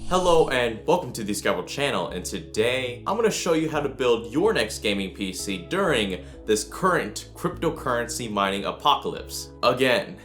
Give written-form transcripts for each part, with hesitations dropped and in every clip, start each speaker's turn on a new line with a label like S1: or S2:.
S1: Hello and welcome to the Skyward channel, and today I'm going to show you how to build your next gaming PC during this current cryptocurrency mining apocalypse. Again.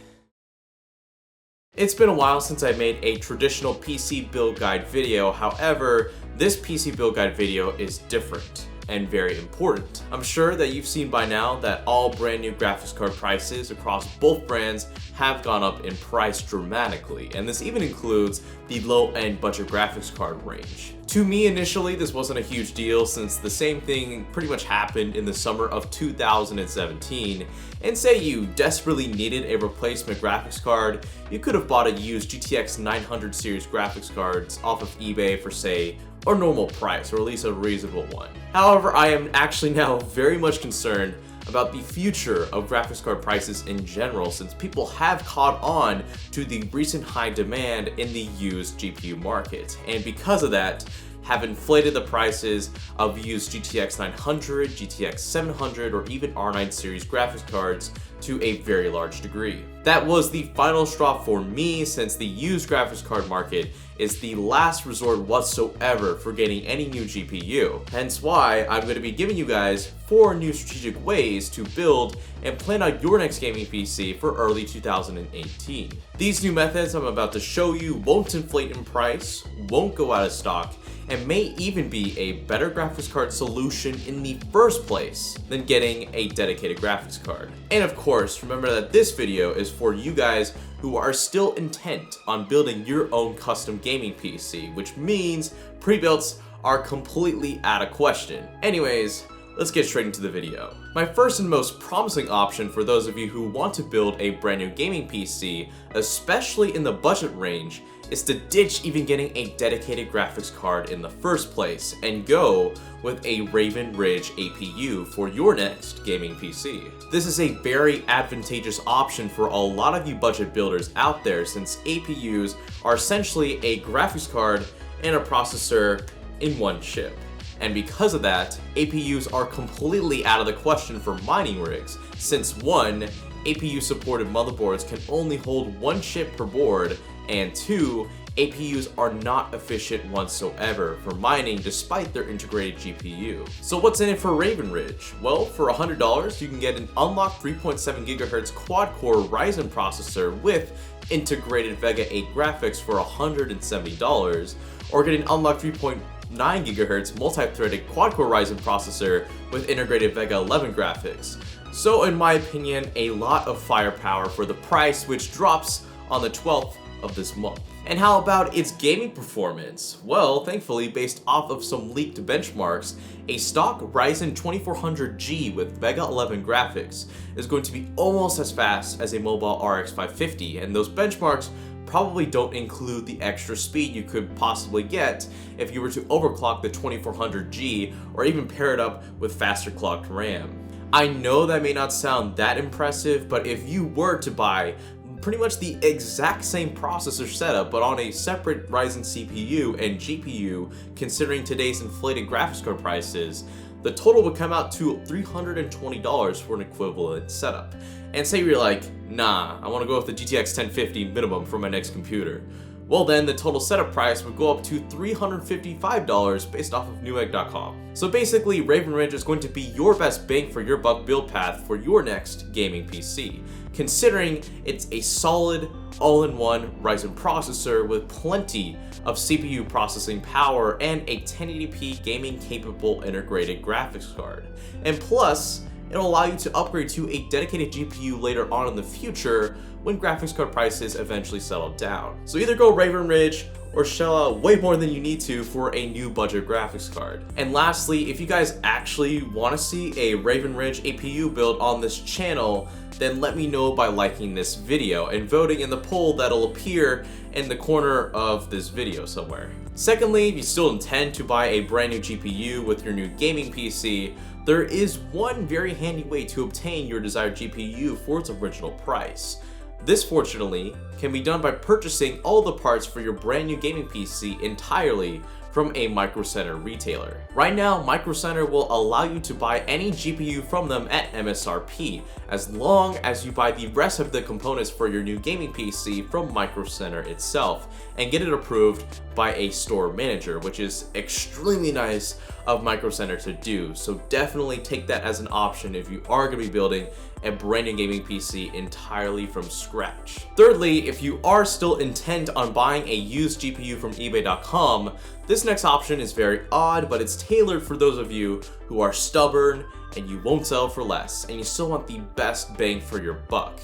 S1: It's been a while since I made a traditional PC build guide video, however, this PC build guide video is different and very important. I'm sure that you've seen by now that all brand new graphics card prices across both brands have gone up in price dramatically, and this even includes the low-end budget graphics card range. To me initially, this wasn't a huge deal since the same thing pretty much happened in the summer of 2017, and say you desperately needed a replacement graphics card, you could have bought a used GTX 900 series graphics cards off of eBay for say a normal price, or at least a reasonable one. However, I am actually now very much concerned about the future of graphics card prices in general, since people have caught on to the recent high demand in the used GPU market, and because of that, have inflated the prices of used GTX 900, GTX 700, or even R9 series graphics cards to a very large degree. That was the final straw for me, since the used graphics card market is the last resort whatsoever for getting any new GPU. Hence why I'm going to be giving you guys 4 new strategic ways to build and plan out your next gaming PC for early 2018. These new methods I'm about to show you won't inflate in price, won't go out of stock, and may even be a better graphics card solution in the first place than getting a dedicated graphics card. And of course, remember that this video is for you guys who are still intent on building your own custom gaming PC, which means pre-builts are completely out of question. Anyways, let's get straight into the video. My first and most promising option for those of you who want to build a brand new gaming PC, especially in the budget range, is to ditch even getting a dedicated graphics card in the first place and go with a Ridge APU for your next gaming PC. This is a very advantageous option for a lot of you budget builders out there, since APUs are essentially a graphics card and a processor in one chip. And because of that, APUs are completely out of the question for mining rigs, since 1, APU supported motherboards can only hold 1 chip per board, and 2, APUs are not efficient whatsoever for mining despite their integrated GPU. So what's in it for Ridge? Well, for $100, you can get an unlocked 3.7 GHz quad-core Ryzen processor with integrated Vega 8 graphics for $170, or get an unlocked 3.9 GHz multi-threaded quad-core Ryzen processor with integrated Vega 11 graphics. So in my opinion, a lot of firepower for the price, which drops on the 12th of this month. And how about its gaming performance? Well, thankfully, based off of some leaked benchmarks, a stock Ryzen 2400G with Vega 11 graphics is going to be almost as fast as a mobile RX 550, and those benchmarks probably don't include the extra speed you could possibly get if you were to overclock the 2400G or even pair it up with faster clocked RAM. I know that may not sound that impressive, but if you were to buy pretty much the exact same processor setup but on a separate Ryzen CPU and GPU, considering today's inflated graphics card prices, the total would come out to $320 for an equivalent setup. And say you're like, nah, I want to go with the GTX 1050 minimum for my next computer. Well then, the total setup price would go up to $355 based off of Newegg.com. So basically, Ridge is going to be your best bang for your buck build path for your next gaming PC, considering it's a solid, all-in-one Ryzen processor with plenty of CPU processing power and a 1080p gaming-capable integrated graphics card. And plus, it'll allow you to upgrade to a dedicated GPU later on in the future when graphics card prices eventually settle down. So either go Ridge or shell out way more than you need to for a new budget graphics card. And lastly, if you guys actually want to see a Ridge APU build on this channel, then let me know by liking this video and voting in the poll that'll appear in the corner of this video somewhere. Secondly, if you still intend to buy a brand new GPU with your new gaming PC, there is one very handy way to obtain your desired GPU for its original price. This, fortunately, can be done by purchasing all the parts for your brand new gaming PC entirely from a Micro Center retailer. Right now, Micro Center will allow you to buy any GPU from them at MSRP, as long as you buy the rest of the components for your new gaming PC from Micro Center itself, and get it approved by a store manager, which is extremely nice of Micro Center to do. So definitely take that as an option if you are going to be building a brand new gaming PC entirely from scratch. Thirdly, if you are still intent on buying a used GPU from eBay.com, this next option is very odd, but it's tailored for those of you who are stubborn and you won't sell for less, and you still want the best bang for your buck.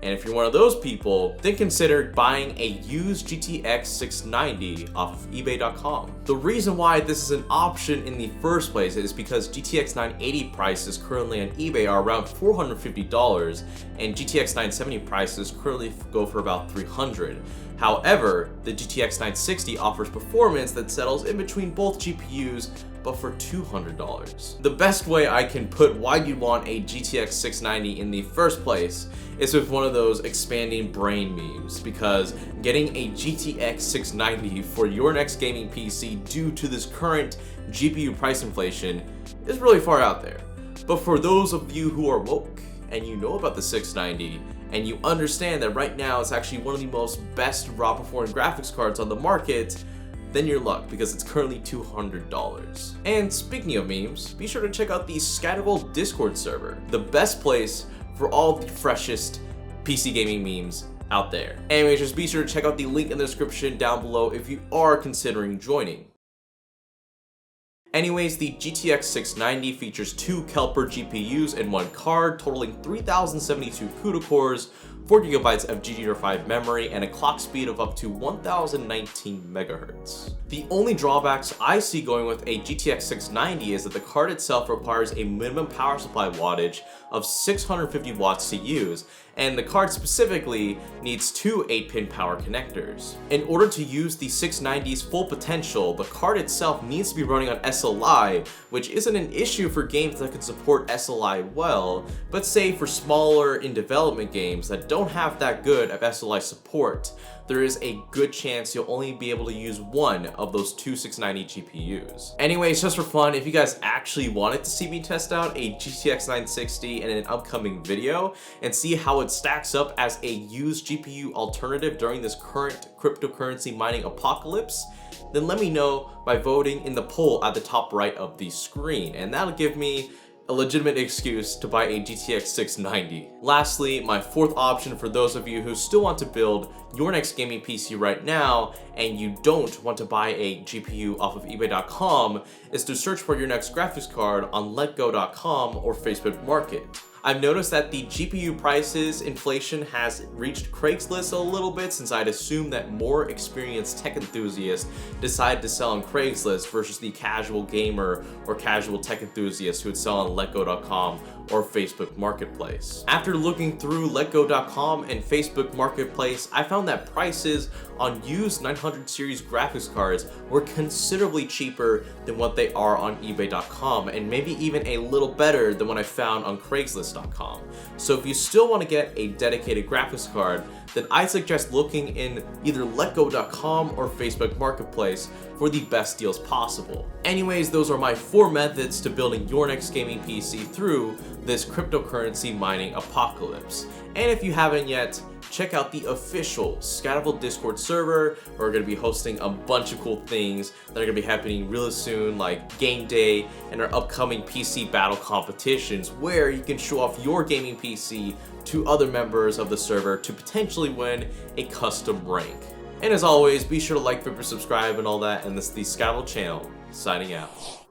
S1: And if you're one of those people, then consider buying a used GTX 690 off of eBay.com. The reason why this is an option in the first place is because GTX 980 prices currently on eBay are around $450, and GTX 970 prices currently go for about $300. However, the GTX 960 offers performance that settles in between both GPUs, but for $200. The best way I can put why you'd want a GTX 690 in the first place is with one of those expanding brain memes, because getting a GTX 690 for your next gaming PC due to this current GPU price inflation is really far out there. But for those of you who are woke and you know about the 690, and you understand that right now it's actually one of the most best raw performing graphics cards on the market, then you're luck, because it's currently $200. And speaking of memes, be sure to check out the Scatterable Discord server, the best place for all the freshest PC gaming memes out there. Anyways, just be sure to check out the link in the description down below if you are considering joining. Anyways, the GTX 690 features 2 Kelper GPUs in one card, totaling 3072 CUDA cores, 4GB of GDDR5 memory, and a clock speed of up to 1019 MHz. The only drawbacks I see going with a GTX 690 is that the card itself requires a minimum power supply wattage of 650 watts to use, and the card specifically needs 2 8-pin power connectors. In order to use the 690's full potential, the card itself needs to be running on SLI, which isn't an issue for games that can support SLI well, but say for smaller in development games that don't have that good of SLI support, there is a good chance you'll only be able to use one of those 2 690 GPUs. Anyways, just for fun, if you guys actually wanted to see me test out a GTX 960 in an upcoming video and see how it stacks up as a used GPU alternative during this current cryptocurrency mining apocalypse, then let me know by voting in the poll at the top right of the screen, and that'll give me a legitimate excuse to buy a GTX 690. Lastly, my fourth option for those of you who still want to build your next gaming PC right now and you don't want to buy a GPU off of eBay.com is to search for your next graphics card on letgo.com or Facebook Market. I've noticed that the GPU prices inflation has reached Craigslist a little bit, since I'd assume that more experienced tech enthusiasts decide to sell on Craigslist versus the casual gamer or casual tech enthusiast who would sell on letgo.com or Facebook Marketplace. After looking through letgo.com and Facebook Marketplace, I found that prices on used 900 series graphics cards were considerably cheaper than what they are on eBay.com, and maybe even a little better than what I found on Craigslist.com. So if you still want to get a dedicated graphics card, then I suggest looking in either letgo.com or Facebook Marketplace for the best deals possible. Anyways, those are my 4 methods to building your next gaming PC through this cryptocurrency mining apocalypse. And if you haven't yet, check out the official Scatterable Discord server. We're going to be hosting a bunch of cool things that are going to be happening really soon, like game day and our upcoming PC battle competitions, where you can show off your gaming PC to other members of the server to potentially win a custom rank. And as always, be sure to like, favorite, subscribe, and all that. And this is the Scatterable channel, signing out.